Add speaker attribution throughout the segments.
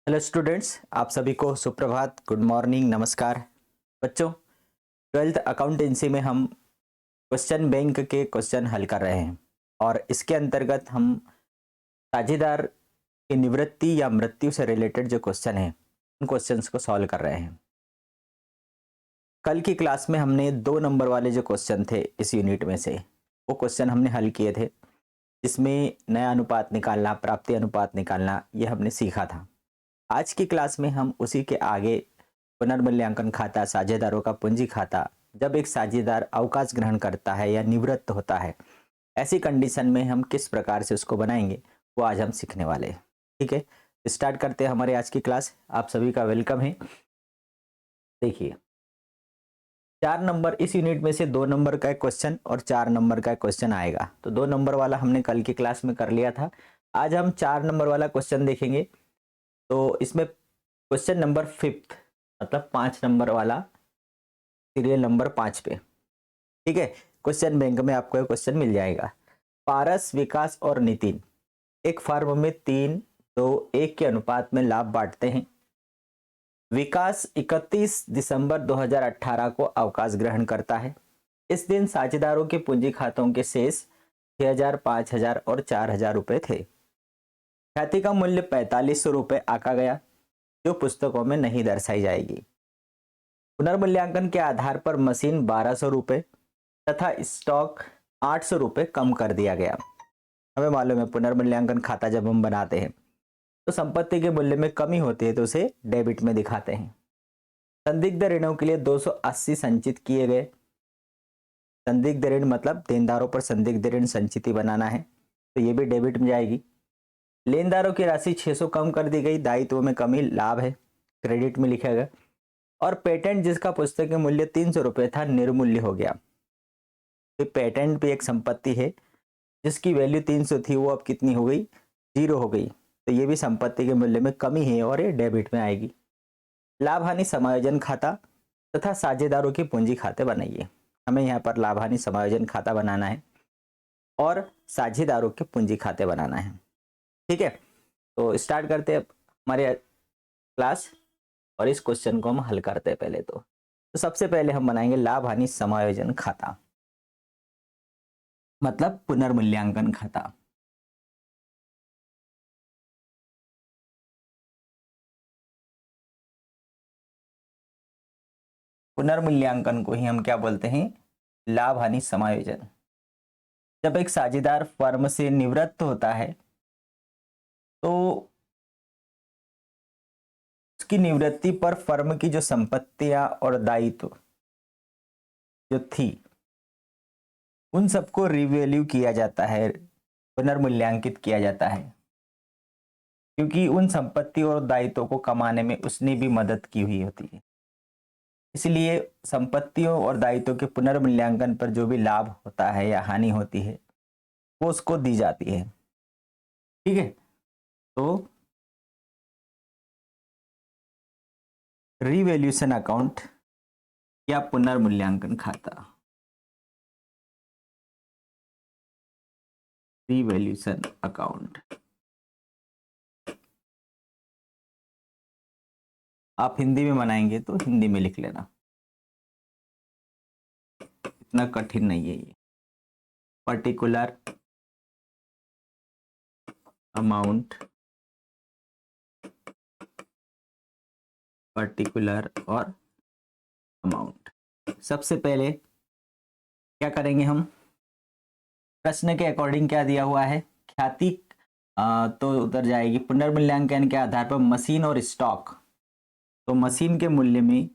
Speaker 1: Hello students, आप सभी को सुप्रभात, गुड मॉर्निंग, नमस्कार। बच्चों, ट्वेल्थ अकाउंटेंसी में हम क्वेश्चन बैंक के क्वेश्चन हल कर रहे हैं और इसके अंतर्गत हम साझेदार की निवृत्ति या मृत्यु से रिलेटेड जो क्वेश्चन हैं उन क्वेश्चंस को सॉल्व कर रहे हैं। कल की क्लास में हमने 2 नंबर वाले जो क्वेश्चन थे इस यूनिट में से वो क्वेश्चन हमने हल किए थे, जिसमें नया अनुपात निकालना, प्राप्ति अनुपात निकालना, ये हमने सीखा था। आज की क्लास में हम उसी के आगे पुनर्मूल्यांकन खाता, साझेदारों का पूंजी खाता, जब एक साझेदार अवकाश ग्रहण करता है या निवृत्त होता है, ऐसी कंडीशन में हम किस प्रकार से उसको बनाएंगे वो आज हम सीखने वाले हैं। ठीक है, स्टार्ट करते हैं हमारे आज की क्लास। आप सभी का वेलकम है। देखिए, 4 नंबर इस यूनिट में से 2 नंबर का एक क्वेश्चन और 4 नंबर का क्वेश्चन आएगा। तो 2 नंबर वाला हमने कल की क्लास में कर लिया था। आज हम 4 नंबर वाला क्वेश्चन देखेंगे। तो इसमें क्वेश्चन नंबर 5th, मतलब 5 नंबर वाला, सीरियल नंबर 5 पे। ठीक है, क्वेश्चन बैंक में आपको ये क्वेश्चन मिल जाएगा। पारस, विकास और नितिन एक फर्म में 3-2-1 के अनुपात में लाभ बांटते हैं। विकास 31 दिसंबर 2018 को अवकाश ग्रहण करता है। इस दिन साझेदारों के पूंजी खातों के शेष 6,000, 5,000 और 4,000 रुपए थे। ख्याति का मूल्य 4500 रुपए आका गया, जो पुस्तकों में नहीं दर्शाई जाएगी। पुनर्मूल्यांकन के आधार पर मशीन 1200 रुपए तथा स्टॉक 800 रुपए कम कर दिया गया। हमें मालूम है पुनर्मूल्यांकन खाता जब हम बनाते हैं तो संपत्ति के मूल्य में कमी होती है तो उसे डेबिट में दिखाते हैं। संदिग्ध ऋणों के लिए 280 संचित किए गए। संदिग्ध ऋण मतलब देनदारों पर संदिग्ध ऋण संचिति बनाना है, तो ये भी डेबिट में जाएगी। लेनदारों की राशि 600 कम कर दी गई, दायित्व में कमी लाभ है, क्रेडिट में लिखेगा। और पेटेंट जिसका पुस्तक मूल्य 300 रुपये था, निर्मूल्य हो गया। तो पेटेंट भी एक संपत्ति है जिसकी वैल्यू 300 थी, वो अब कितनी हो गई? 0 हो गई। तो ये भी संपत्ति के मूल्य में कमी है और ये डेबिट में आएगी। लाभ हानि समायोजन खाता तथा साझेदारों की पूंजी खाते बनाइए। हमें यहाँ पर लाभ हानि समायोजन खाता बनाना है और साझेदारों के पूंजी खाते बनाना है। ठीक है, तो स्टार्ट करते हैं हमारे क्लास और इस क्वेश्चन को हम हल करते हैं। पहले तो सबसे पहले हम बनाएंगे लाभ हानि समायोजन खाता, मतलब पुनर्मूल्यांकन खाता। पुनर्मूल्यांकन को ही हम क्या बोलते हैं? लाभ हानि समायोजन। जब एक साझेदार फर्म से निवृत्त होता है तो उसकी निवृत्ति पर फर्म की जो संपत्तियां और दायित्व जो थी उन सबको रिवैल्यू किया जाता है, पुनर्मूल्यांकित किया जाता है, क्योंकि उन संपत्ति और दायित्वों को कमाने में उसने भी मदद की हुई होती है। इसलिए संपत्तियों और दायित्वों के पुनर्मूल्यांकन पर जो भी लाभ होता है या हानि होती है वो उसको दी जाती है। ठीक है, तो रिवैल्यूएशन अकाउंट या पुनर्मूल्यांकन खाता, रिवैल्यूएशन अकाउंट, आप हिंदी में बनाएंगे तो हिंदी में लिख लेना, इतना कठिन नहीं है ये। पर्टिकुलर अमाउंट, पर्टिकुलर और अमाउंट। सबसे पहले क्या करेंगे हम? प्रश्न के अकॉर्डिंग क्या दिया हुआ है? ख्याति तो उतर जाएगी। पुनर्मूल्यांकन के आधार पर मशीन और स्टॉक, तो मशीन के मूल्य में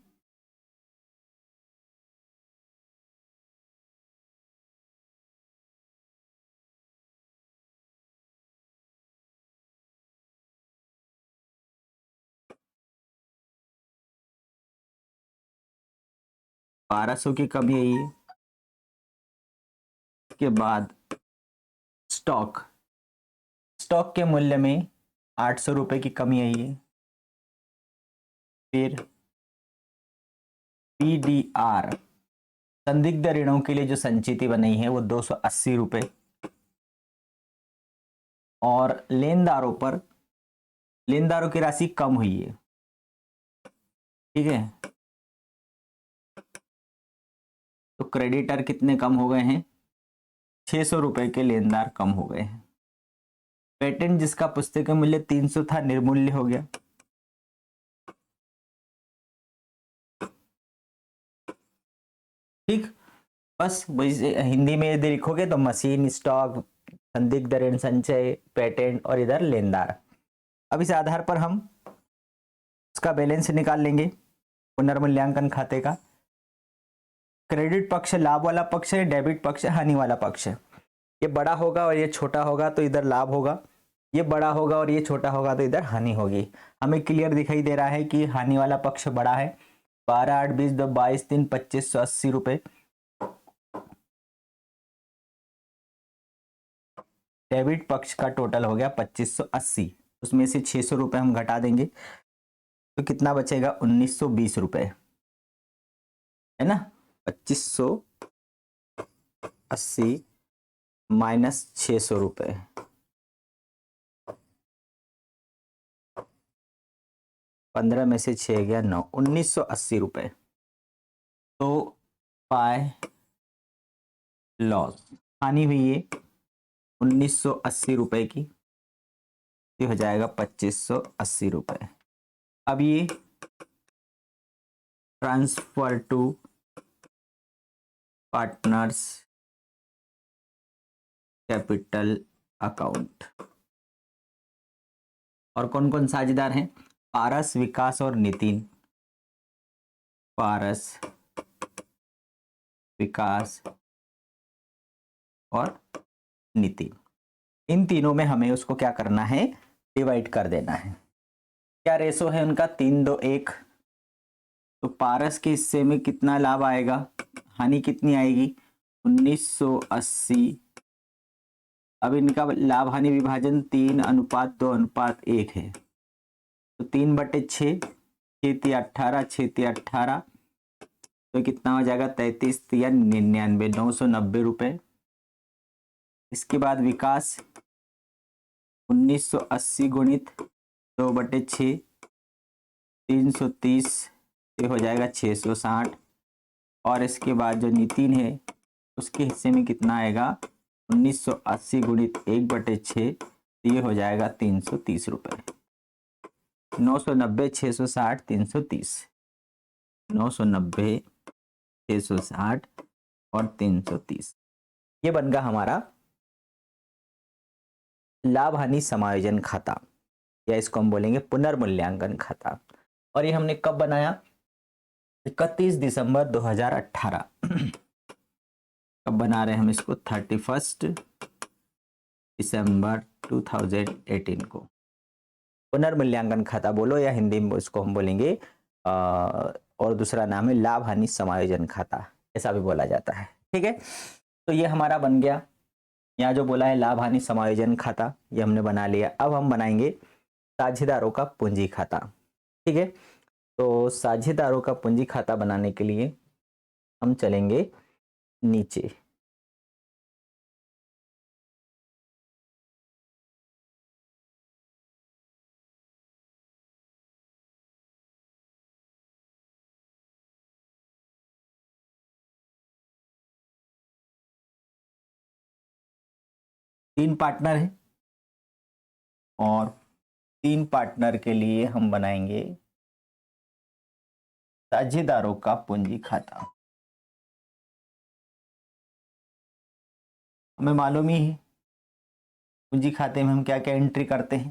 Speaker 1: 1200 की कमी आई है। उसके बाद स्टॉक, स्टॉक के मूल्य में 800 रुपए की कमी आई है। फिर पीडीआर, संदिग्ध ऋणों के लिए जो संचिति बनाई है वो 280 रुपए। और लेनदारों पर लेनदारों की राशि कम हुई है, ठीक है। तो क्रेडिटर कितने कम हो गए हैं, 600 रुपए के लेनदार कम हो गए हैं। पेटेंट जिसका पुस्तकीय मूल्य 300 था निर्मूल्य हो गया। ठीक, बस हिंदी में यदि लिखोगे तो मशीन, स्टॉक, संदिग्ध ऋण संचय, पेटेंट और इधर लेनदार। अब इस आधार पर हम उसका बैलेंस निकाल लेंगे पुनर्मूल्यांकन खाते का। क्रेडिट पक्ष लाभ वाला पक्ष है, डेबिट पक्ष हानि वाला पक्ष है। ये बड़ा होगा और ये छोटा होगा तो इधर लाभ होगा, ये बड़ा होगा और ये छोटा होगा तो इधर हानि होगी। हमें क्लियर दिखाई दे रहा है कि हानि वाला पक्ष बड़ा है। 12 8 20 2 22 3 2580 रुपए। डेबिट पक्ष का टोटल हो गया 2580, उसमें से 600 रुपए हम घटा देंगे तो कितना बचेगा, 1920 रुपए, है ना। 2580 माइनस 600 रुपए, 15 में से 6 गया 9, 1980 रुपए। तो बाय लॉस हानि हुई है 1980 रुपए की, ये हो जाएगा 2580 रुपए। अब ये transfer to partners capital account. और कौन कौन साझेदार हैं, पारस, विकास और नितिन। पारस, विकास और नितिन, इन तीनों में हमें उसको क्या करना है, डिवाइड कर देना है। क्या रेशो है उनका, 3-2-1। तो पारस के हिस्से में कितना लाभ आएगा, हानि कितनी आएगी, 1980। अब इनका लाभ हानि विभाजन 3:2:1 है, तो 3/6, 6×18, 6×18, तो कितना हो जाएगा, 33×99, 990 रुपए। इसके बाद विकास 1980 गुणित 2/6, 330, ये हो जाएगा 660। और इसके बाद जो नितिन है उसके हिस्से में कितना आएगा, 1980 गुणित 1/6, ये हो जाएगा 330 रुपए। 990, 660, 330, 990, 660 और 330, ये बन गया हमारा लाभ हानि समायोजन खाता, या इसको हम बोलेंगे पुनर्मूल्यांकन खाता। और ये हमने कब बनाया, 31 दिसंबर 2018। कब बना रहे हैं हम इसको, 31 दिसंबर 2018 को पुनर्मूल्यांकन खाता बोलो, या हिंदी में इसको हम बोलेंगे और दूसरा नाम है लाभ हानि समायोजन खाता, ऐसा भी बोला जाता है। ठीक है, तो ये हमारा बन गया, यहाँ जो बोला है लाभ हानि समायोजन खाता, ये हमने बना लिया। अब हम बनाएंगे साझेदारों का पूंजी खाता। ठीक है, तो साझेदारों का पूंजी खाता बनाने के लिए हम चलेंगे नीचे। तीन पार्टनर है और तीन पार्टनर के लिए हम बनाएंगे साझेदारों का पूंजी खाता। हमें मालूम ही है पूंजी खाते में हम क्या क्या एंट्री करते हैं।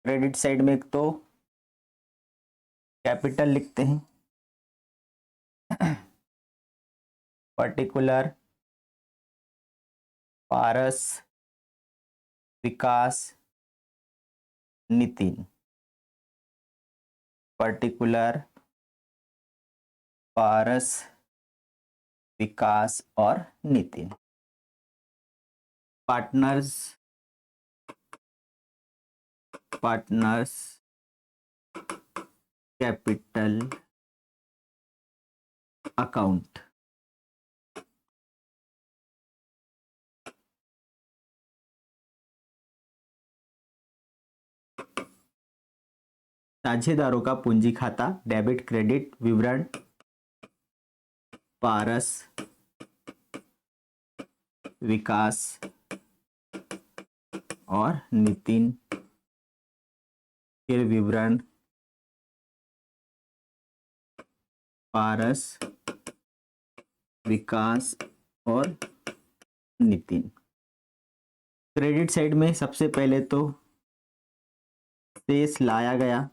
Speaker 1: क्रेडिट साइड में एक तो कैपिटल लिखते हैं, पर्टिकुलर, पारस, विकास, नितिन। पर्टिकुलर, पारस, विकास और Nitin. Partners, partners capital account. साझेदारों का पूंजी खाता, डेबिट क्रेडिट विवरण, पारस, विकास और नितिन के विवरण, पारस, विकास और नितिन। क्रेडिट साइड में सबसे पहले तो शेष लाया गया,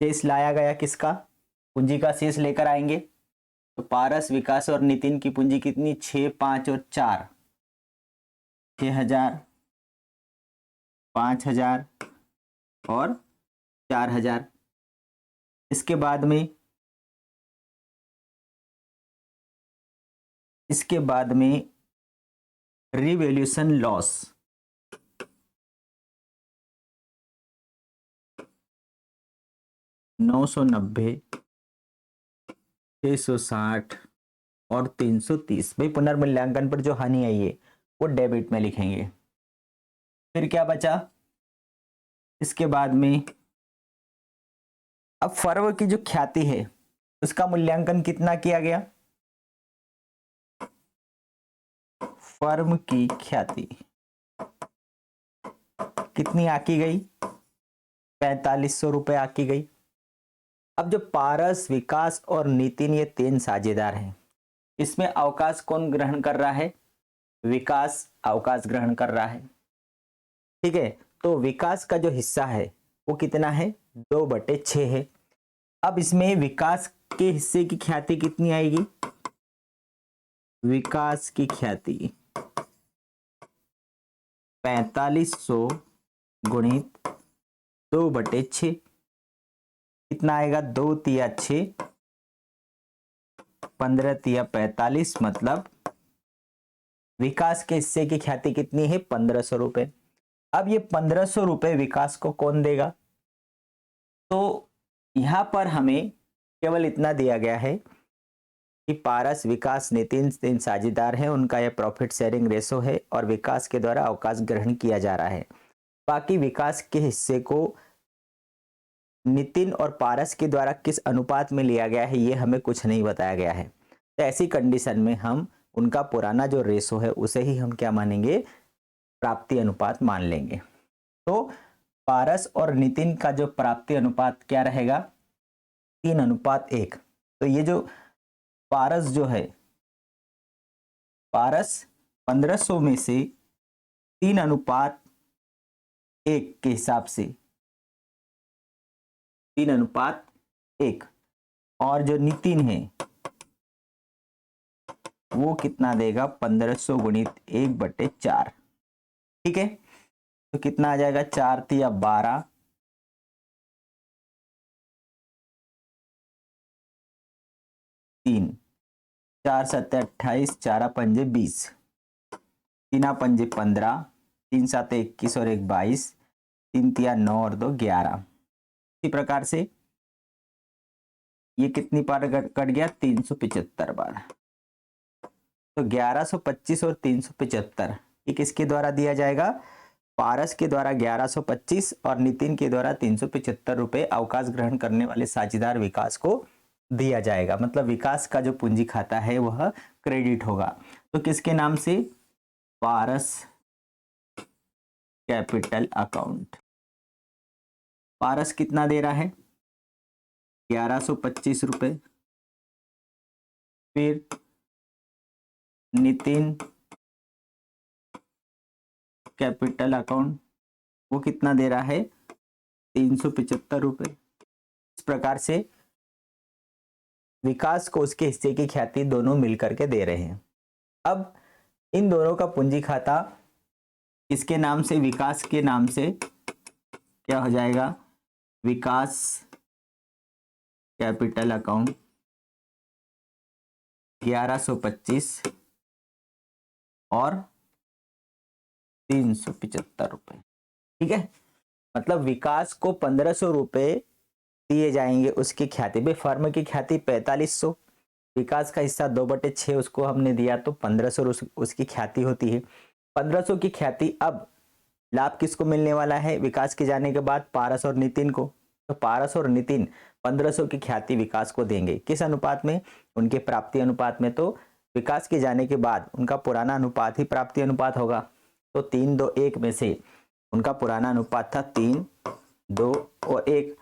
Speaker 1: शेष लाया गया किसका, पूंजी का शेष लेकर आएंगे। तो पारस, विकास और नितिन की पूंजी कितनी, 6, 5 और 4, 6,000, 5,000 और 4,000। इसके बाद में रिवैल्यूएशन लॉस, 990, 660 और 330। भाई पुनर्मूल्यांकन पर जो हानि आई है वो डेबिट में लिखेंगे। फिर क्या बचा, इसके बाद में अब फर्म की जो ख्याति है उसका मूल्यांकन कितना किया गया, फर्म की ख्याति कितनी आकी गई, 4500 रुपए आकी गई। अब जो पारस, विकास और नितिन ये 3 साझेदार हैं, इसमें अवकाश कौन ग्रहण कर रहा है, विकास अवकाश ग्रहण कर रहा है। ठीक है, तो विकास का जो हिस्सा है वो कितना है, 2/6 है। अब इसमें विकास के हिस्से की ख्याति कितनी आएगी, विकास की ख्याति 4500 गुणित 2/6 कितना आएगा, 2 तिया 6, 15 तिया 45, मतलब विकास के हिस्से की ख्याति कितनी है, 1500 रुपए। अब ये 1500 रुपए विकास को कौन देगा, तो यहां पर हमें केवल इतना दिया गया है कि पारस, विकास, नितिन 3 साझेदार हैं, उनका यह प्रॉफिट शेयरिंग रेशो है और विकास के द्वारा अवकाश ग्रहण किया जा रहा है। बाकी विकास के हिस्से को नितिन और पारस के द्वारा किस अनुपात में लिया गया है ये हमें कुछ नहीं बताया गया है। तो ऐसी कंडीशन में हम उनका पुराना जो रेशो है उसे ही हम क्या मानेंगे, प्राप्ति अनुपात मान लेंगे। तो पारस और नितिन का जो प्राप्ति अनुपात क्या रहेगा, 3:1। तो ये जो पारस जो है, पारस 1500 में से 3:1 के हिसाब से 3:1, और जो नितिन है वो कितना देगा, 1500 गुणित 1/4। ठीक है, तो कितना आ जाएगा, 4 तिया 12, 3, 4 7 28, 4 पंजे 20, 3 पंजे 15, 3 7 21 और 1 22, 3 तिया 9 और 2 11। इसी प्रकार से ये कितनी बार कट गया, 375 बार। तो 1125 और 375 ये किसके द्वारा दिया जाएगा, पारस के द्वारा 1125 और नितिन के द्वारा 375 रुपए अवकाश ग्रहण करने वाले साझेदार विकास को दिया जाएगा। मतलब विकास का जो पूंजी खाता है वह क्रेडिट होगा। तो किसके नाम से, पारस कैपिटल अकाउंट। पारस कितना दे रहा है, 1125 रुपए। फिर नितिन कैपिटल अकाउंट वो कितना दे रहा है, 375 रुपए। इस प्रकार से विकास को उसके हिस्से की ख्याति दोनों मिलकर के दे रहे हैं। अब इन दोनों का पूंजी खाता किसके नाम से, विकास के नाम से क्या हो जाएगा, विकास कैपिटल अकाउंट 1125 और 375 रुपए। ठीक है, मतलब विकास को 1500 रुपए दिए जाएंगे उसकी ख्याति पे। फर्म की ख्याति 4500, विकास का हिस्सा 2/6 उसको हमने दिया, तो 1500 उसकी ख्याति होती है। 1500 की ख्याति अब लाभ किसको मिलने वाला है विकास के जाने के बाद? पारस और नितिन को। तो पारस और नितिन 1500 की ख्याति विकास को देंगे। किस अनुपात में? उनके प्राप्ति अनुपात में। तो विकास के जाने के बाद उनका पुराना अनुपात ही प्राप्ति अनुपात होगा। तो 3-2-1 में से उनका पुराना अनुपात था 3-2-1।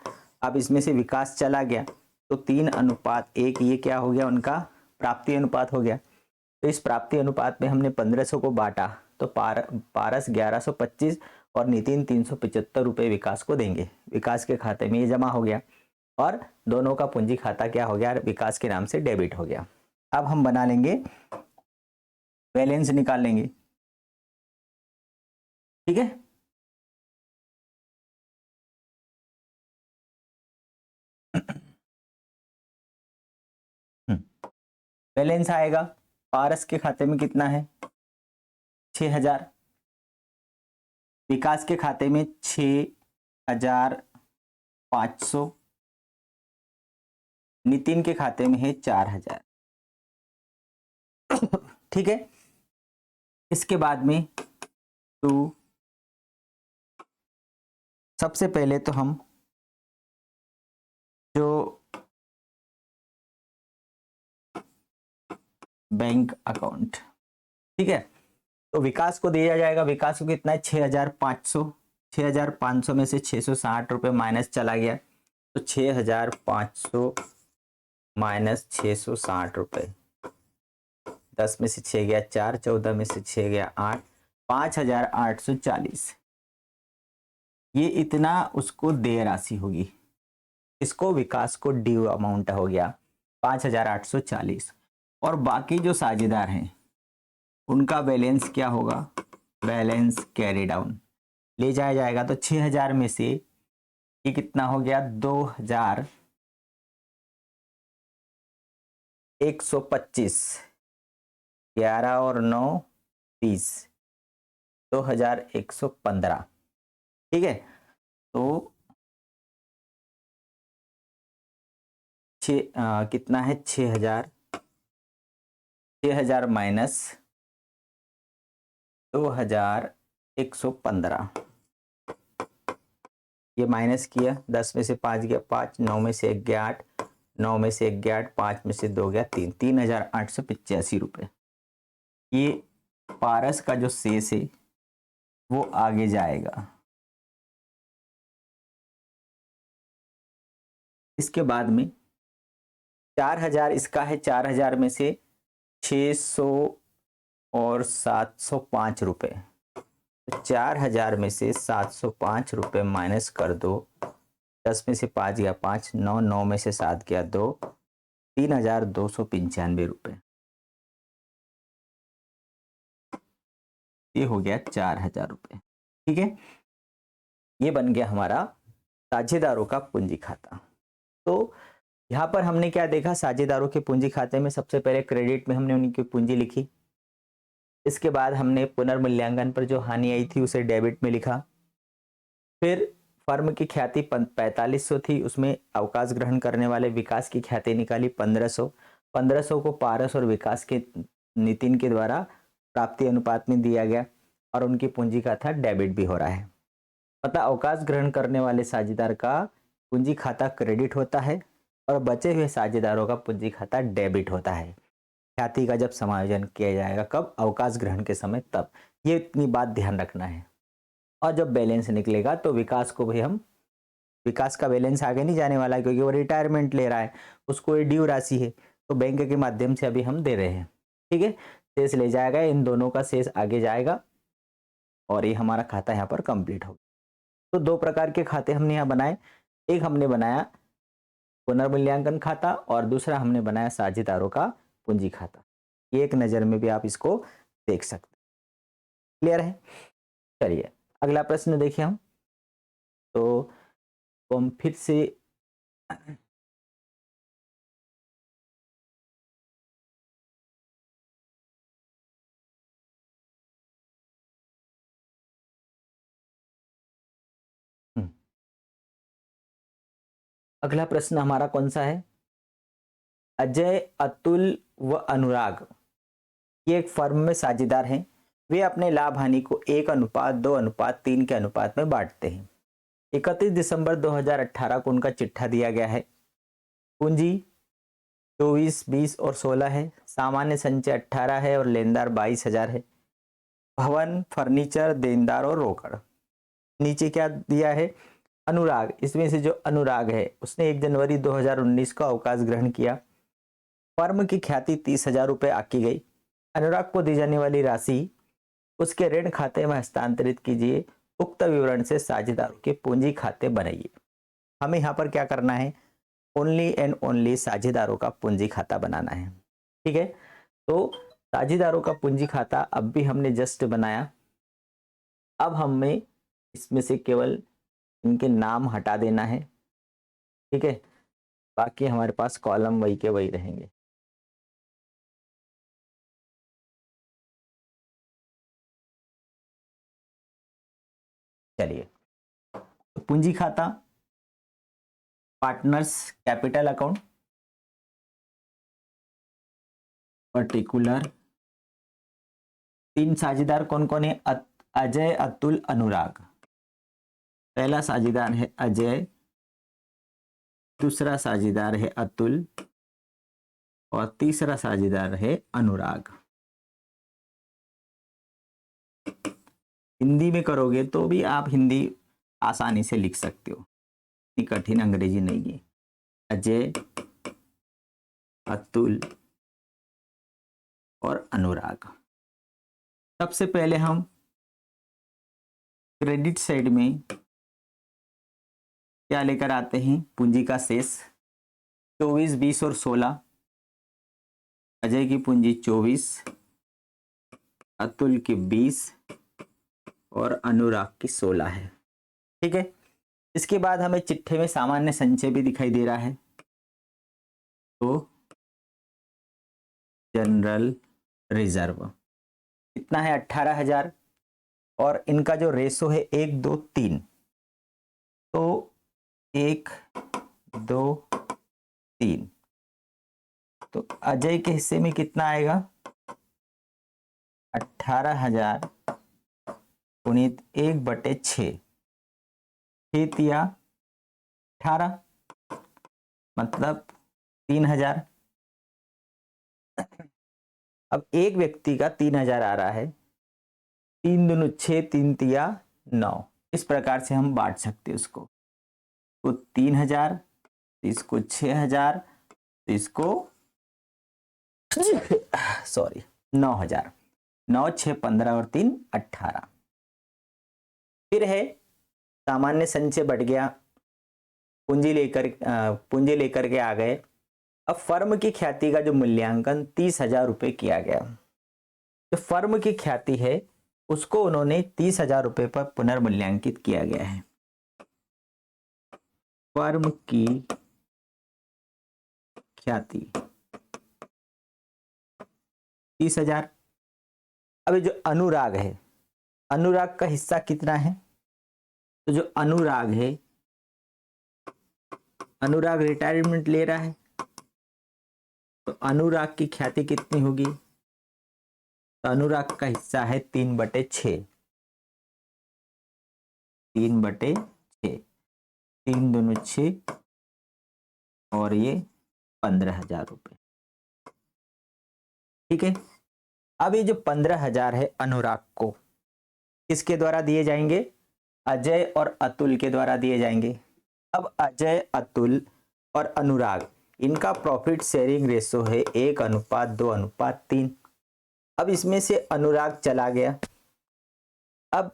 Speaker 1: अब इसमें से विकास चला गया तो 3:1 ये क्या हो गया? उनका प्राप्ति अनुपात हो गया। तो इस प्राप्ति अनुपात में हमने 1500 को बांटा तो पारस 1125 और नितिन 375 रुपये विकास को देंगे। विकास के खाते में ये जमा हो गया और दोनों का पूंजी खाता क्या हो गया? विकास के नाम से डेबिट हो गया। अब हम बना लेंगे, बैलेंस निकाल लेंगे। ठीक है, बैलेंस आएगा। पारस के खाते में कितना है? 6000। विकास के खाते में 6500। नितिन के खाते में है 4000। ठीक है, इसके बाद में सबसे पहले तो हम जो बैंक अकाउंट, ठीक है, तो विकास को दिया जाएगा। विकास को कितना है? 6500। 6500 में से 660 रुपये माइनस चला गया तो 6500 माइनस 660 रुपये। 10 में से 6 गया 4, 14 में से 6 गया 8, 5840। ये इतना उसको देय राशि होगी। इसको विकास को ड्यू अमाउंट हो गया 5840। और बाकी जो साझेदार हैं उनका बैलेंस क्या होगा? बैलेंस कैरी डाउन ले जाया जाएगा। तो 6000 में से ये कितना हो गया? 2125। 11 और 9 30, 2115। ठीक है, तो कितना है? 6000 माइनस 2115, ये माइनस किया। 10 में से 5 गया 5, 9 में से 1 गया 8, 9 में से 1 गया 8, 5 में से 2 गया 3, 3885 रुपये। ये पारस का जो शेष है वो आगे जाएगा। इसके बाद में 4000 इसका है। 4000 में से 600 और 705 रुपये। 4000 में से 705 रुपये माइनस कर दो। 10 में से 5 गया 5, 9, 9 में से 7 गया 2, 3295 रुपये। ये हो गया 4000 रुपये। ठीक है, ये बन गया हमारा साझेदारों का पूंजी खाता। तो यहाँ पर हमने क्या देखा? साझेदारों के पूंजी खाते में सबसे पहले क्रेडिट में हमने उनकी पूंजी लिखी। इसके बाद हमने पुनर्मूल्यांकन पर जो हानि आई थी उसे डेबिट में लिखा। फिर फर्म की ख्याति 4500 थी, उसमें अवकाश ग्रहण करने वाले विकास की ख्याति निकाली 1500। 1500 को पारस और विकास के नितिन के द्वारा प्राप्ति अनुपात में दिया गया और उनकी पूंजी का था डेबिट भी हो रहा है। मतलब अवकाश ग्रहण करने वाले साझेदार का पूंजी खाता क्रेडिट होता है और बचे हुए साझेदारों का पूंजी खाता डेबिट होता है। ख्याति का जब समायोजन किया जाएगा, कब? अवकाश ग्रहण के समय, तब। ये इतनी बात ध्यान रखना है। और जब बैलेंस निकलेगा तो विकास को भी हम, विकास का बैलेंस आगे नहीं जाने वाला क्योंकि वो रिटायरमेंट ले रहा है, उसको ये ड्यू राशि है तो बैंक के माध्यम से अभी हम दे रहे हैं। ठीक है, शेष ले जाएगा, इन दोनों का शेष आगे जाएगा और ये हमारा खाता यहाँ पर कंप्लीट होगा। तो 2 प्रकार के खाते हमने यहाँ बनाए। एक हमने बनाया पुनर्मूल्यांकन खाता और दूसरा हमने बनाया साझेदारों का पूंजी खाता। एक नज़र में भी आप इसको देख सकते हैं। क्लियर है? चलिए अगला प्रश्न देखिए हम। तो हम फिर से अगला प्रश्न हमारा कौन सा है? अजय, अतुल व अनुराग ये एक फर्म में साझेदार हैं। वे अपने लाभ हानि को 1:2:3 के अनुपात में बांटते हैं। 31 दिसंबर 2018 को उनका चिट्ठा दिया गया है। पूंजी 24, 20 और 16 है। सामान्य संचय 18 है और लेनदार 22,000 है। भवन, फर्नीचर, देनदार और रोकड़। नीचे क्या दिया है? अनुराग, इसमें से जो अनुराग है उसने 1 जनवरी 2019 को अवकाश ग्रहण किया। फर्म की ख्याति 30,000 रुपये आकी गई। अनुराग को दी जाने वाली राशि उसके ऋण खाते में हस्तांतरित कीजिए। उक्त विवरण से साझेदारों के पूंजी खाते बनाइए। हमें यहाँ पर क्या करना है? ओनली एंड ओनली साझेदारों का पूंजी खाता बनाना है। ठीक है, तो साझेदारों का पूंजी खाता अब भी हमने जस्ट बनाया। अब हमें इसमें से केवल इनके नाम हटा देना है। ठीक है, बाकी हमारे पास कॉलम वही के वही रहेंगे। चलिए, तो पूंजी खाता, पार्टनर्स कैपिटल अकाउंट, पर्टिकुलर। 3 साझेदार कौन कौन है? अजय, अतुल, अनुराग। पहला साझेदार है अजय, दूसरा साझेदार है अतुल और तीसरा साझेदार है अनुराग। हिंदी में करोगे तो भी आप हिंदी आसानी से लिख सकते हो, इतनी कठिन अंग्रेजी नहीं है। अजय, अतुल और अनुराग। सबसे पहले हम क्रेडिट साइड में क्या लेकर आते हैं? पूंजी का शेष 24, 20 और 16। अजय की पूंजी 24, अतुल की 20 और अनुराग की 16 है। ठीक है, इसके बाद हमें चिट्ठे में सामान्य संचय भी दिखाई दे रहा है। तो जनरल रिजर्व कितना है? 18,000 और इनका जो रेशो है 1, 2, 3। तो 1, 2, 3। तो अजय के हिस्से में कितना आएगा? 18,000 गुणित 1/6। 6 या 18 मतलब 3,000। अब एक व्यक्ति का 3,000 आ रहा है। 3 दूनी 6, 3 तिया 9। इस प्रकार से हम बांट सकते हैं उसको। तो 3,000, इसको 6,000, इसको सॉरी 9,000। 9, 6, 15 और 3 18। फिर है सामान्य संचय बढ़ गया, पूंजी लेकर के आ गए। अब फर्म की ख्याति का जो मूल्यांकन 30,000 रुपये किया गया। जो फर्म की ख्याति है उसको उन्होंने 30,000 रुपये पर पुनर्मूल्यांकित किया गया है। फर्म की ख्याति 30,000। अभी जो अनुराग है, अनुराग का हिस्सा कितना है? तो जो अनुराग है, अनुराग रिटायरमेंट ले रहा है, तो अनुराग की ख्याति कितनी होगी? तो अनुराग का हिस्सा है 3/6। 3/6, 3 दूनी 6 और ये 15,000 रुपये। ठीक है, अब ये जो 15,000 है अनुराग को किसके द्वारा दिए जाएंगे? अजय और अतुल के द्वारा दिए जाएंगे। अब अजय, अतुल और अनुराग, इनका प्रॉफिट शेयरिंग रेशो है 1:2:3। अब इसमें से अनुराग चला गया। अब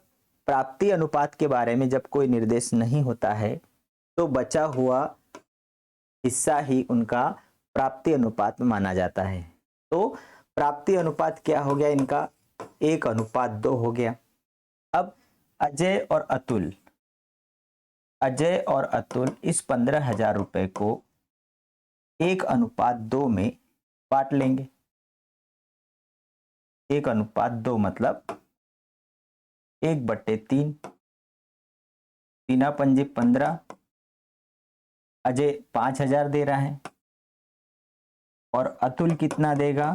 Speaker 1: प्राप्ति अनुपात के बारे में जब कोई निर्देश नहीं होता है तो बचा हुआ हिस्सा ही उनका प्राप्ति अनुपात में माना जाता है। तो प्राप्ति अनुपात क्या हो गया इनका? 1:2 हो गया। अब अजय और अतुल इस 15,000 रुपए को 1:2 में बांट लेंगे। 1:2 मतलब 1/3। 3 पंजे 15। अजय 5,000 दे रहा है और अतुल कितना देगा?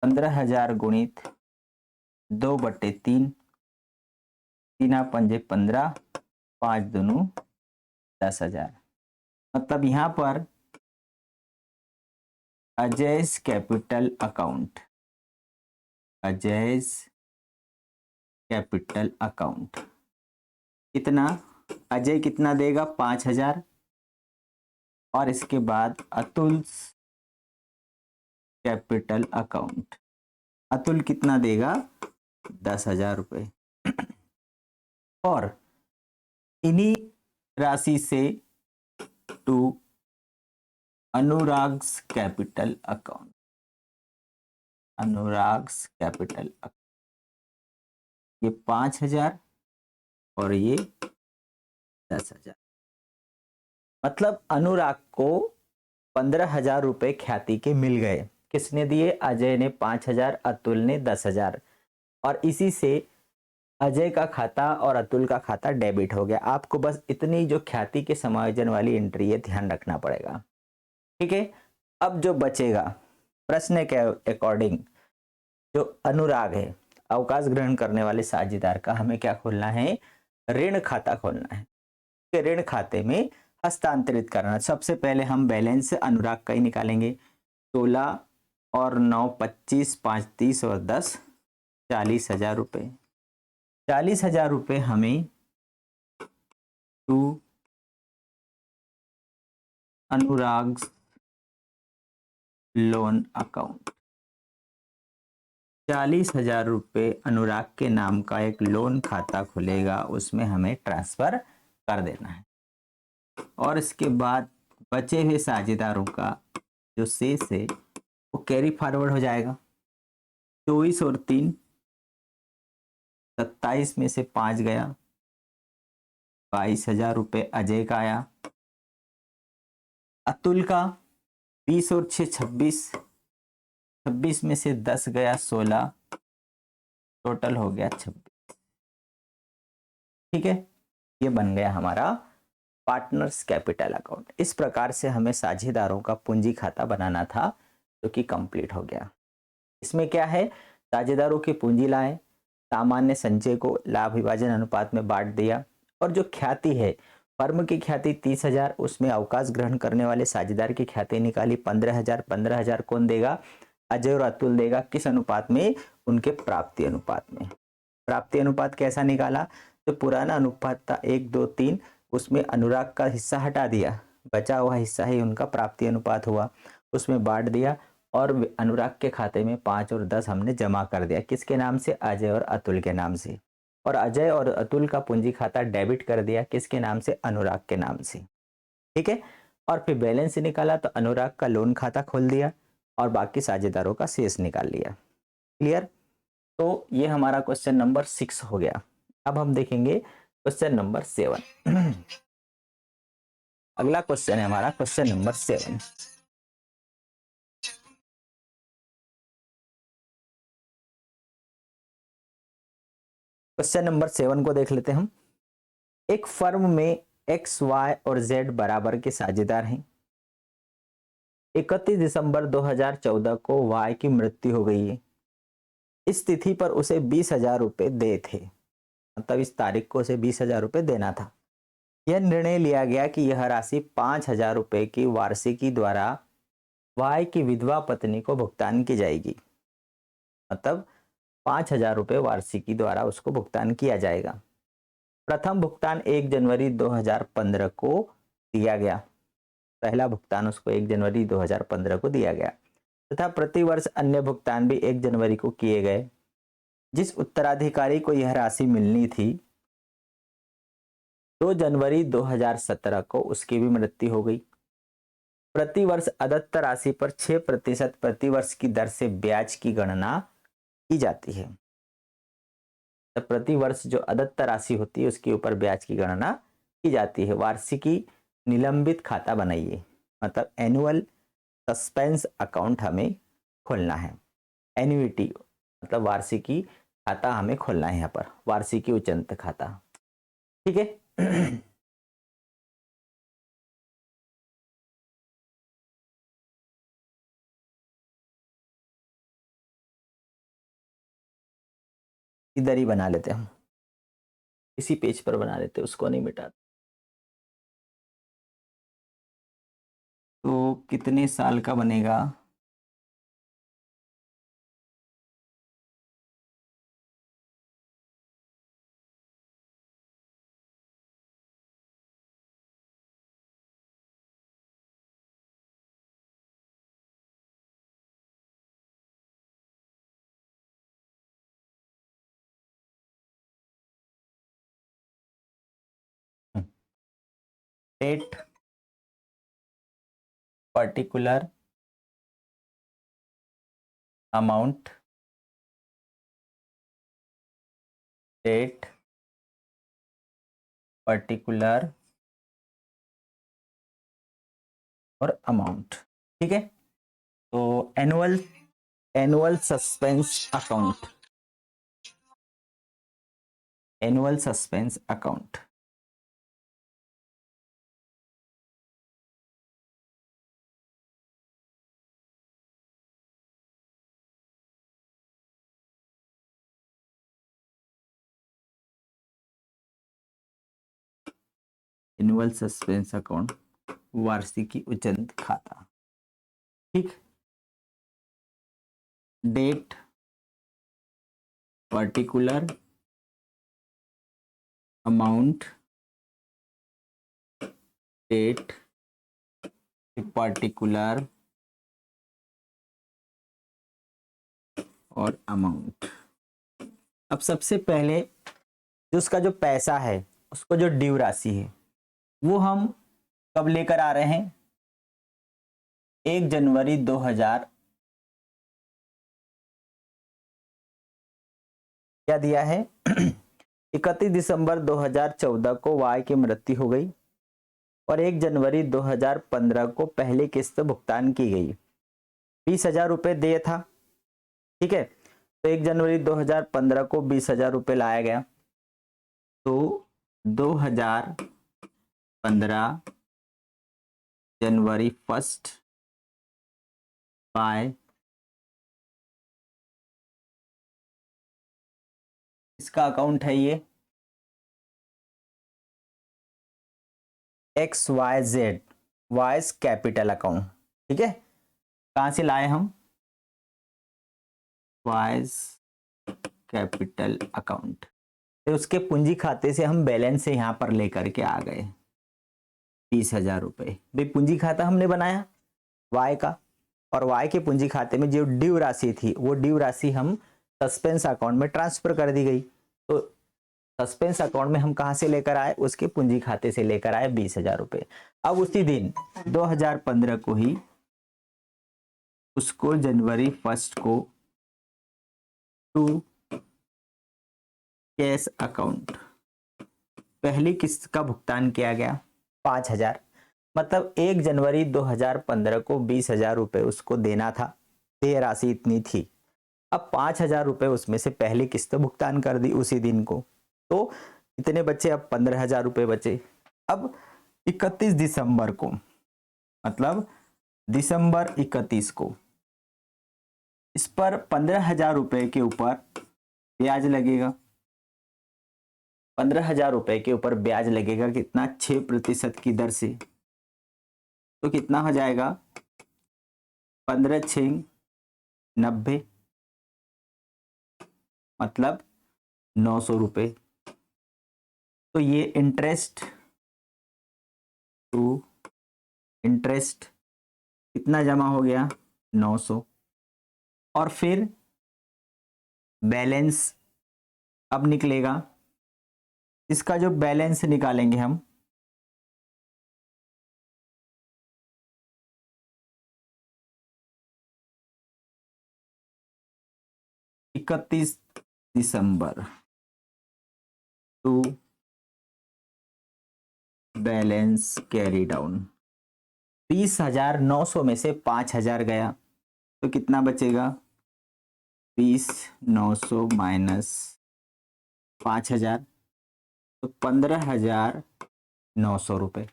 Speaker 1: 15,000 गुणित 2/3, 3×5 = 15, 5×2 = 10,000। मतलब यहाँ पर अजय's कैपिटल अकाउंट, अजय's कैपिटल अकाउंट कितना, अजय कितना देगा 5,000, और इसके बाद अतुल कैपिटल अकाउंट, अतुल कितना देगा 10,000 रुपये। और इन्हीं राशि से to Anurag's capital account, Anurag's capital account, ये 5,000 और ये 10,000। मतलब अनुराग को 15,000 रुपए ख्याति के मिल गए। किसने दिए? अजय ने 5,000, अतुल ने 10,000, और इसी से अजय का खाता और अतुल का खाता डेबिट हो गया। आपको बस इतनी जो ख्याति के समायोजन वाली एंट्री है ध्यान रखना पड़ेगा, ठीक है। अब जो बचेगा प्रश्न के अकॉर्डिंग, जो अनुराग है, अवकाश ग्रहण करने वाले साझेदार का हमें क्या खोलना है? ऋण खाता खोलना है। ऋण खाते में हस्तांतरित करना। सबसे पहले हम बैलेंस अनुराग का ही निकालेंगे। 16 और 9 25, 5 30 और 10 40,000 रुपये। 40,000 रुपये हमें टू अनुराग लोन अकाउंट, 40,000 रुपये अनुराग के नाम का एक लोन खाता खुलेगा, उसमें हमें ट्रांसफर कर देना है। और इसके बाद बचे हुए साझेदारों का जो शेष है वो कैरी फॉरवर्ड हो जाएगा। 24 और 3 27 में से 5 गया, 22,000 रुपये अजय का आया। अतुल का 20 और 6 26, 26 में से 10 गया, 16, टोटल हो गया 26। ठीक है, ये बन गया हमारा पार्टनर्स कैपिटल अकाउंट। इस प्रकार से हमें साझेदारों का पूंजी खाता बनाना था, जो कि कंप्लीट हो गया। इसमें क्या है? साझेदारों की पूंजी लाए, सामान्य संचय को लाभ विभाजन अनुपात में बांट दिया, और जो ख्याति है, फर्म की ख्याति 30,000, उसमें अवकाश ग्रहण करने वाले साझेदार की ख्याति निकाली 15,000। 15,000 कौन देगा? अजय और अतुल देगा। किस अनुपात में? उनके प्राप्ति अनुपात में। प्राप्ति अनुपात कैसा निकाला? तो पुराना अनुपात था 1:2:3, उसमें अनुराग का हिस्सा हटा दिया, बचा हुआ हिस्सा ही उनका प्राप्ति अनुपात हुआ, उसमें बांट दिया, और अनुराग के खाते में 5 और 10 हमने जमा कर दिया। किसके नाम से? अजय और अतुल के नाम से। और अजय और अतुल का पूंजी खाता डेबिट कर दिया, किसके नाम से? अनुराग के नाम से। ठीक है, और फिर बैलेंस निकाला तो अनुराग का लोन खाता खोल दिया और बाकी साझेदारों का शेष निकाल लिया। क्लियर? तो ये हमारा क्वेश्चन नंबर 6 हो गया। अब हम देखेंगे क्वेश्चन नंबर 7। अगला क्वेश्चन है हमारा क्वेश्चन नंबर 7। क्वेश्चन नंबर 7 को देख लेते हैं हम। एक फर्म में एक्स, वाई और जेड बराबर के साझेदार हैं। 31 दिसंबर 2014 को वाई की मृत्यु हो गई है। इस तिथि पर उसे 20,000 रुपये दे थे, मतलब इस तारीख को उसे 20,000 रुपये देना था। यह निर्णय लिया गया कि यह राशि 5,000 रुपये की वार्षिकी द्वारा वाई की विधवा पत्नी को भुगतान की जाएगी। मतलब 5,000 रुपये वार्षिकी द्वारा उसको भुगतान किया जाएगा। प्रथम भुगतान 1 जनवरी 2015 को दिया गया। पहला भुगतान उसको 1 जनवरी 2015 को दिया गया, तथा प्रतिवर्ष अन्य भुगतान भी 1 जनवरी को किए गए। जिस उत्तराधिकारी को यह राशि मिलनी थी, 2 जनवरी 2017 को उसकी भी मृत्यु हो गई। प्रतिवर्ष अदत्त राशि पर 6% प्रतिवर्ष की दर से ब्याज की गणना की जाती है। तो प्रतिवर्ष जो अदत्त राशि होती है उसके ऊपर ब्याज की गणना की जाती है। वार्षिकी निलंबित खाता बनाइए, मतलब एनुअल सस्पेंस अकाउंट हमें खोलना है। एन्युइटी मतलब वार्षिकी खाता हमें खोलना है यहाँ पर, वार्षिकी उचंत खाता। ठीक है। इधर ही बना लेते हैं हम, इसी पेज पर बना लेते हैं, उसको नहीं मिटाते। तो कितने साल का बनेगा? Date, particular amount, date, particular और अमाउंट। ठीक है, तो annual, annual suspense account, annual suspense account. Annual suspense account, वार्षिकी उचंत खाता। ठीक, date, particular amount, date, particular और अमाउंट। अब सबसे पहले जो उसका जो पैसा है, उसको जो ड्यू राशि है, वो हम कब लेकर आ रहे हैं? 1 जनवरी 2000, क्या दिया है? 31 दिसंबर 2014 को वाई की मृत्यु हो गई और 1 जनवरी 2015 को पहली किस्त भुगतान की गई, 20,000 रुपये दिए था। ठीक है, तो 1 जनवरी 2015 को 20,000 रुपये लाया गया, तो 2015 जनवरी 1 बाय, इसका अकाउंट है ये XYZ, वाइस कैपिटल अकाउंट। ठीक है, कहां से लाए हम? Vice capital account. तो उसके पूंजी खाते से हम बैलेंस से यहां पर लेकर के आ गए 20,000 रुपये। भाई पूंजी खाता हमने बनाया वाई का, और वाई के पूंजी खाते में जो ड्यू राशि थी, वो ड्यू राशि हम सस्पेंस अकाउंट में ट्रांसफर कर दी गई। तो सस्पेंस अकाउंट में हम कहां से लेकर आए? उसके पूंजी खाते से लेकर आए 20,000 रुपये। अब उसी दिन 2015 को ही उसको जनवरी 1 को टू कैश अकाउंट पहली किस्त का भुगतान किया गया 5,000। मतलब 1 जनवरी 2015 को 20,000 रुपये उसको देना था, देय राशि इतनी थी। अब 5,000 रुपये उसमें से पहली किस्त भुगतान कर दी उसी दिन को, तो इतने बचे, अब 15,000 रुपये बचे। अब 31 दिसंबर को, मतलब दिसंबर 31 को इस पर 15,000 रुपये के ऊपर ब्याज लगेगा। 15,000 रुपये के ऊपर ब्याज लगेगा, कितना? 6% की दर से। तो कितना हो जाएगा? 15×6 = 90, मतलब 900 रुपये। तो ये इंटरेस्ट टू इंटरेस्ट कितना जमा हो गया? 900। और फिर बैलेंस अब निकलेगा, इसका जो बैलेंस निकालेंगे हम, इकतीस December two balance carry down. 20,900 में से 5,000 गया, तो कितना बचेगा? 20,900 माइनस 5,000, तो 15,900 रुपये।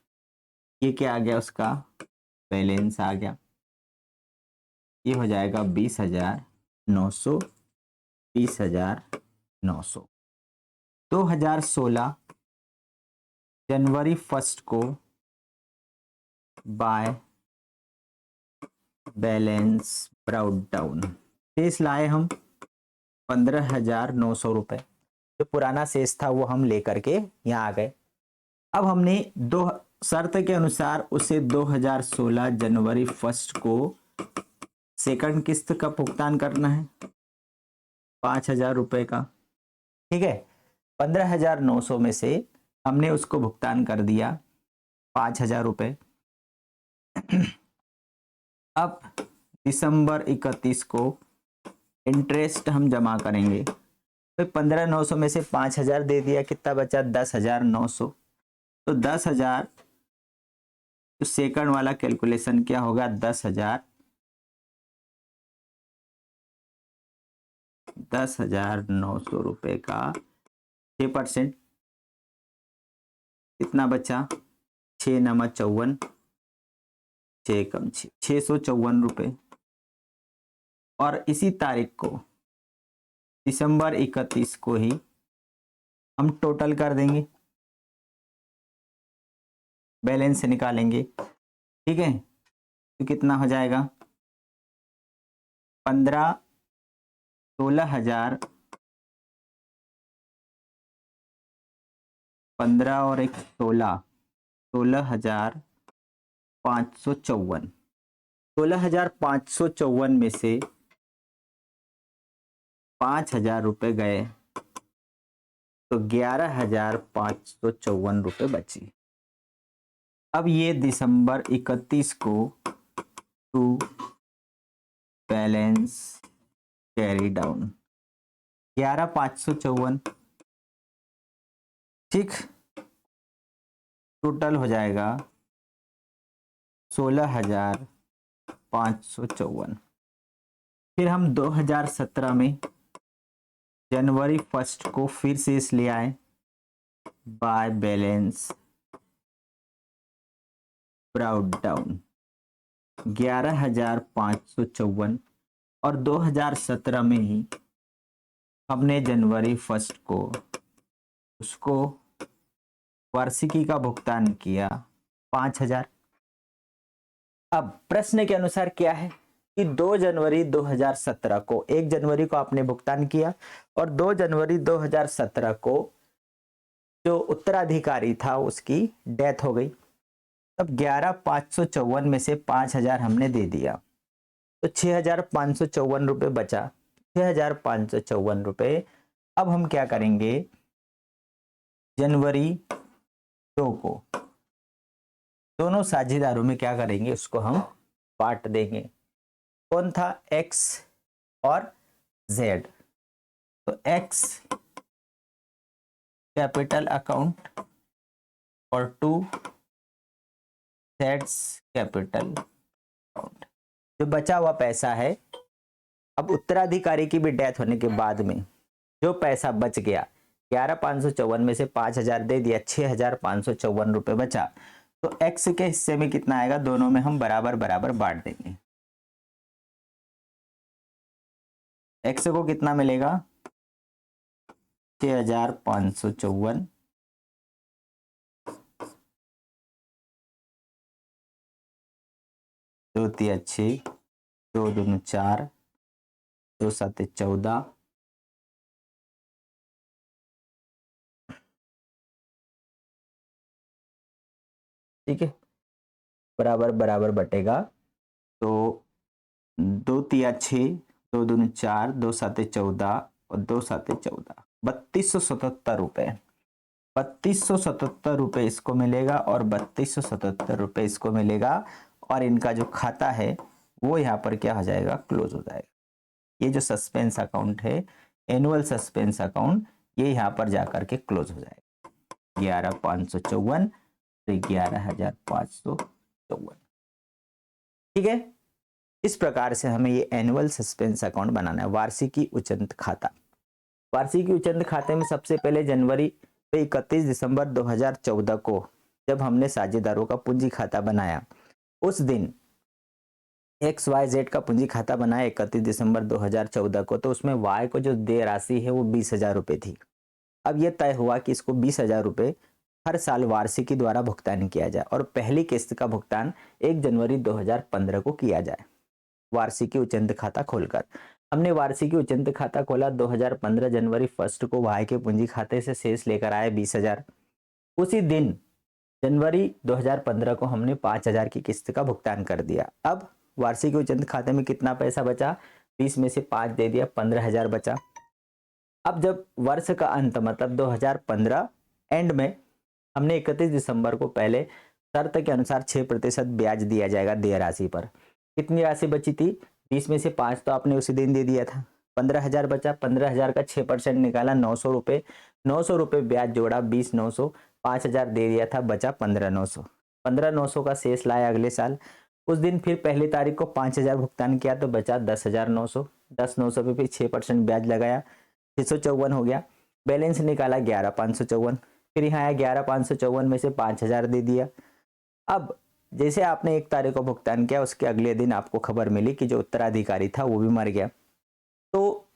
Speaker 1: ये क्या आ गया? उसका बैलेंस आ गया। ये हो जाएगा 20,900, 20,000, 900। 2016 जनवरी 1 को बाय बैलेंस ब्राउट डाउन, शेष लाए हम 15,900 रुपये। जो पुराना शेष था वो हम लेकर के यहाँ आ गए। अब हमने दो शर्त के अनुसार उसे 2016 जनवरी 1 को सेकंड किस्त का भुगतान करना है 5,000 रुपये का। ठीक है, 15,900 में से हमने उसको भुगतान कर दिया 5,000 रुपये। अब दिसंबर 31 को इंटरेस्ट हम जमा करेंगे। तो 15,900 में से 5,000 दे दिया, कितना बचा 10,900। तो 10,000, तो सेकंड वाला कैलकुलेशन क्या होगा, 10,900 रुपये का 6%, कितना बचा 6 नमा 54, 6 कम 654 रुपये। और इसी तारीख को दिसंबर 31 को ही हम टोटल कर देंगे, बैलेंस निकालेंगे। ठीक है, तो कितना हो जाएगा 16,000, 15 और 1 16,554। 16,554 में से 5,000 रुपये गए तो 11,554 रुपये बची। अब ये दिसंबर 31 को टू बैलेंस कैरी डाउन 11,554। ठीक, टोटल हो जाएगा 16,554। फिर हम 2017 में जनवरी 1 को फिर से इस ले आए बाय बैलेंस ब्राउट डाउन 11,554। और 2017 में ही हमने जनवरी 1 को उसको वार्षिकी का भुगतान किया 5,000। अब प्रश्न के अनुसार क्या है कि 2 जनवरी 2017 को, 1 जनवरी को आपने भुगतान किया और 2 जनवरी 2017 को जो उत्तराधिकारी था उसकी डेथ हो गई। अब 11,554 में से 5,000 हमने दे दिया तो 6,554 रुपये बचा, 6,554 रुपये। अब हम क्या करेंगे, जनवरी 2 को दोनों साझेदारों में क्या करेंगे, उसको हम बांट देंगे। कौन था, एक्स और जेड। तो एक्स कैपिटल अकाउंट और 2 जेड्स कैपिटल अकाउंट। जो बचा हुआ पैसा है, अब उत्तराधिकारी की भी डेथ होने के बाद में जो पैसा बच गया 11,554 में से 5,000 दे दिया, 6,554 रुपये बचा। तो एक्स के हिस्से में कितना आएगा, दोनों में हम बराबर बराबर बांट देंगे। एक्स को कितना मिलेगा 6,554, 2 तिया 6, 2 दूनी 4, 2 साते 14, ठीक है, बराबर बराबर बटेगा। तो 2 तिया 6, 2 दूनी 4, 2 साते 14 और 2 साते 14, 3,277 रुपये। 3,277 रुपये इसको मिलेगा और 3,277 रुपये इसको मिलेगा। और इनका जो खाता है वो यहाँ पर क्या हो जाएगा, क्लोज हो जाएगा। ये जो सस्पेंस अकाउंट है, एनुअल सस्पेंस अकाउंट, ये यहाँ पर जाकर के क्लोज हो जाएगा। 11,554 तो 11,554। ठीक है, इस प्रकार से हमें ये एनुअल सस्पेंस अकाउंट बनाना है। वार्षिकी उचंत खाता, वार्षिकी उचंत खाते में सबसे पहले जनवरी 31 दिसंबर 2014 को जब हमने साझेदारों का पूंजी खाता बनाया, उस दिन एक्स वाई जेड का पूंजी खाता बनाया 31 दिसंबर 2014 को, तो उसमें वाई को जो देय राशि है वो 20,000 रुपये थी। अब ये तय हुआ कि इसको 20,000 रुपये हर साल वार्षिकी द्वारा भुगतान किया जाए और पहली किस्त का भुगतान 1 जनवरी 2015 को किया जाए वार्षिकी उचंत खाता खोलकर। हमने वार्षिकी उचंत खाता खोला 2015 जनवरी 1 को, वाई के पूंजी खाते से शेष लेकर आए 20,000। उसी दिन जनवरी 2015 को हमने 5,000 की किस्त का भुगतान कर दिया। अब वार्षिकी उचंत खाते में कितना पैसा बचा, 20 में से 5 दे दिया, 15,000 बचा। अब जब वर्ष का अंत मतलब 2015 एंड में हमने 31 दिसंबर को पहले शर्त के अनुसार 6% ब्याज दिया जाएगा देय राशि पर। कितनी राशि बची थी, 20 में से 5 तो आपने उसी दिन दे दिया था, 15,000 बचा। 15,000 का 6% निकाला 900 रुपये, 900 रुपये ब्याज जोड़ा 20,900, 5,000 दे दिया था, बचा 15,900। 15,900 का शेष लाया अगले साल। उस दिन फिर पहली तारीख को 5,000 भुगतान किया तो बचा 10,900। 10,900 पे फिर 6% ब्याज लगाया, 654 हो गया। बैलेंस निकाला 11,554। फिर यहाँ आया 11,554 में से 5,000 दे दिया। अब जैसे आपने 1 तारीख को भुगतान किया उसके अगले दिन आपको खबर मिली कि जो उत्तराधिकारी था वो भी मर गया। तो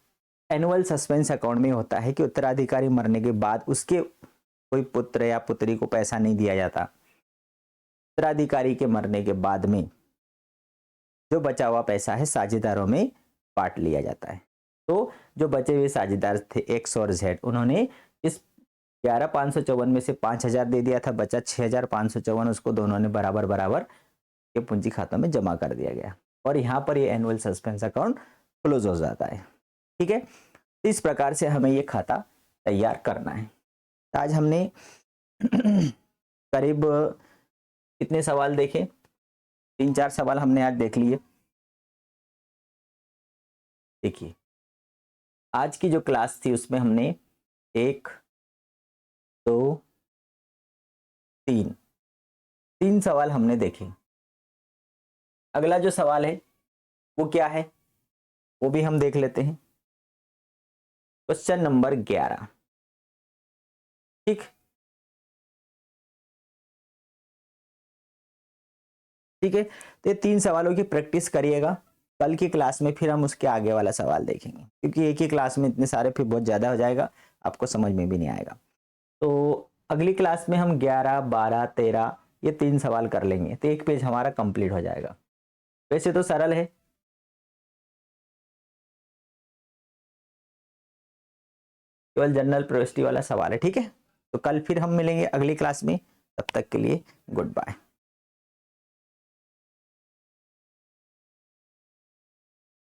Speaker 1: एनुअल सस्पेंस अकाउंट में होता है कि उत्तराधिकारी मरने के बाद उसके कोई पुत्र या पुत्री को पैसा नहीं दिया जाता। उत्तराधिकारी के मरने के बाद में जो बचा हुआ पैसा है साझेदारों में बांट लिया जाता है। तो जो बचे हुए साझेदार थे एक्स और जेड, उन्होंने इस 11,554 में से 5,000 दे दिया था, बचा 6,554, उसको दोनों ने बराबर बराबर के पूंजी खातों में जमा कर दिया गया और यहाँ पर ये एनुअल सस्पेंस अकाउंट क्लोज हो जाता है। ठीक है, इस प्रकार से हमें ये खाता तैयार करना है। आज हमने करीब कितने सवाल देखे, 3-4 सवाल हमने आज देख लिए। देखिए आज की जो क्लास थी उसमें हमने 1 2 3 सवाल हमने देखे। अगला जो सवाल है वो क्या है वो भी हम देख लेते हैं। Question number 11। ठीक, ठीक है, तो ये 3 सवालों की प्रैक्टिस करिएगा। कल की क्लास में फिर हम उसके आगे वाला सवाल देखेंगे, क्योंकि एक ही क्लास में इतने सारे फिर बहुत ज़्यादा हो जाएगा, आपको समझ में भी नहीं आएगा। तो अगली क्लास में हम 11, 12, 13 ये 3 सवाल कर लेंगे तो एक पेज हमारा कंप्लीट हो जाएगा। वैसे तो सरल है, केवल जनरल प्रविष्टि वाला सवाल है। ठीक है, तो कल फिर हम मिलेंगे अगली क्लास में, तब तक के लिए गुड बाय।